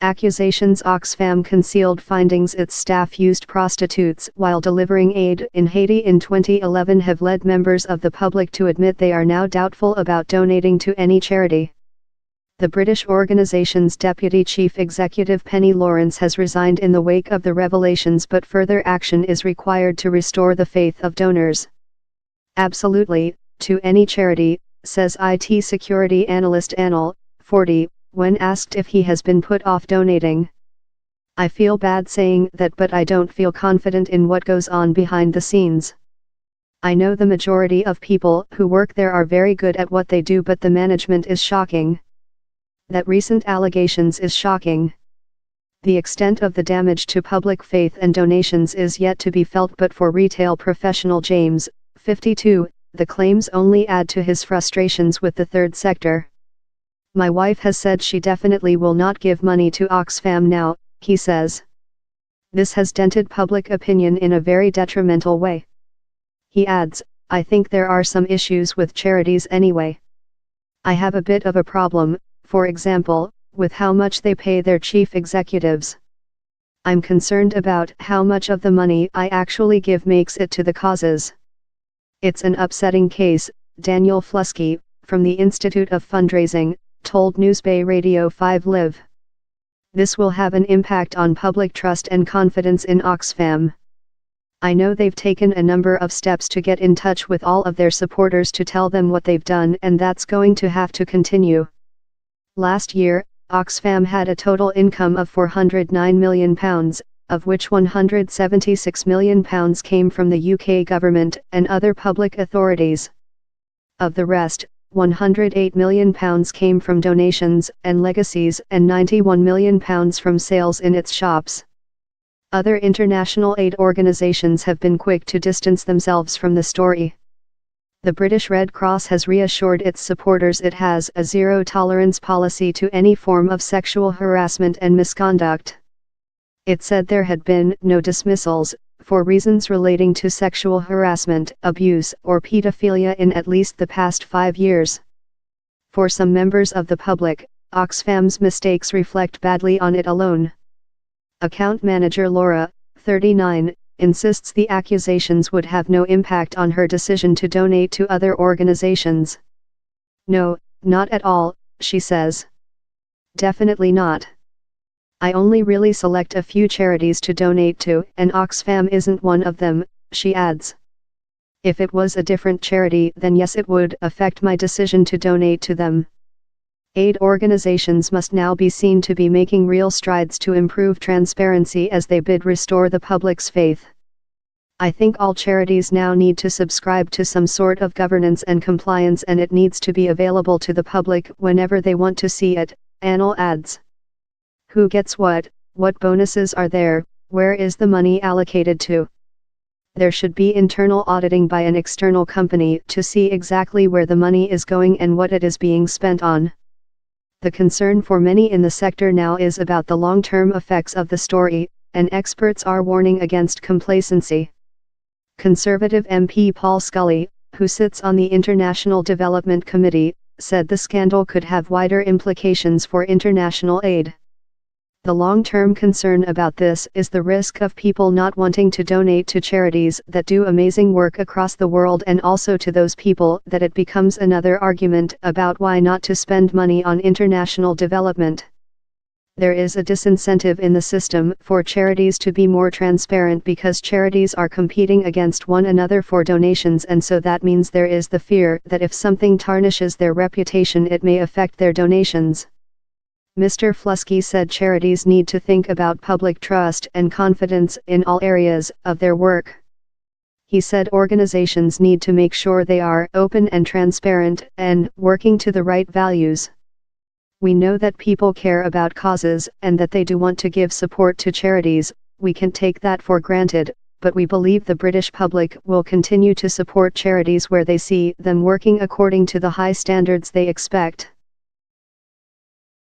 Accusations Oxfam concealed findings its staff used prostitutes while delivering aid in Haiti in 2011 have led members of the public to admit they are now doubtful about donating to any charity. The British organisation's Deputy Chief Executive Penny Lawrence has resigned in the wake of the revelations, but further action is required to restore the faith of donors. Absolutely, to any charity, says IT security analyst Anil, 40, when asked if he has been put off donating. I feel bad saying that, but I don't feel confident in what goes on behind the scenes. I know the majority of people who work there are very good at what they do, but the management is shocking. That recent allegations is shocking. The extent of the damage to public faith and donations is yet to be felt, but for retail professional James, 52, the claims only add to his frustrations with the third sector. My wife has said she definitely will not give money to Oxfam now, he says. This has dented public opinion in a very detrimental way. He adds, I think there are some issues with charities anyway. I have a bit of a problem, for example, with how much they pay their chief executives. I'm concerned about how much of the money I actually give makes it to the causes. It's an upsetting case, Daniel Flusky, from the Institute of Fundraising, told Newsbay Radio 5 Live. This will have an impact on public trust and confidence in Oxfam. I know they've taken a number of steps to get in touch with all of their supporters to tell them what they've done, and that's going to have to continue. Last year, Oxfam had a total income of £409 million, of which £176 million came from the UK government and other public authorities. Of the rest, £108 million came from donations and legacies and £91 million from sales in its shops. Other international aid organisations have been quick to distance themselves from the story. The British Red Cross has reassured its supporters it has a zero-tolerance policy to any form of sexual harassment and misconduct. It said there had been no dismissals, for reasons relating to sexual harassment, abuse, or pedophilia in at least the past 5 years. For some members of the public, Oxfam's mistakes reflect badly on it alone. Account manager Laura, 39, insists the accusations would have no impact on her decision to donate to other organizations. No, not at all, she says. Definitely not. I only really select a few charities to donate to, and Oxfam isn't one of them, she adds. If it was a different charity, then yes, it would affect my decision to donate to them. Aid organizations must now be seen to be making real strides to improve transparency as they bid restore the public's faith. I think all charities now need to subscribe to some sort of governance and compliance, and it needs to be available to the public whenever they want to see it, Anil adds. Who gets what bonuses are there, where is the money allocated to? There should be internal auditing by an external company to see exactly where the money is going and what it is being spent on. The concern for many in the sector now is about the long-term effects of the story, and experts are warning against complacency. Conservative MP Paul Scully, who sits on the International Development Committee, said the scandal could have wider implications for international aid. The long-term concern about this is the risk of people not wanting to donate to charities that do amazing work across the world, and also to those people that it becomes another argument about why not to spend money on international development. There is a disincentive in the system for charities to be more transparent because charities are competing against one another for donations, and so that means there is the fear that if something tarnishes their reputation, it may affect their donations. Mr. Flusky said charities need to think about public trust and confidence in all areas of their work. He said organizations need to make sure they are open and transparent and working to the right values. We know that people care about causes and that they do want to give support to charities. We can take that for granted, but we believe the British public will continue to support charities where they see them working according to the high standards they expect.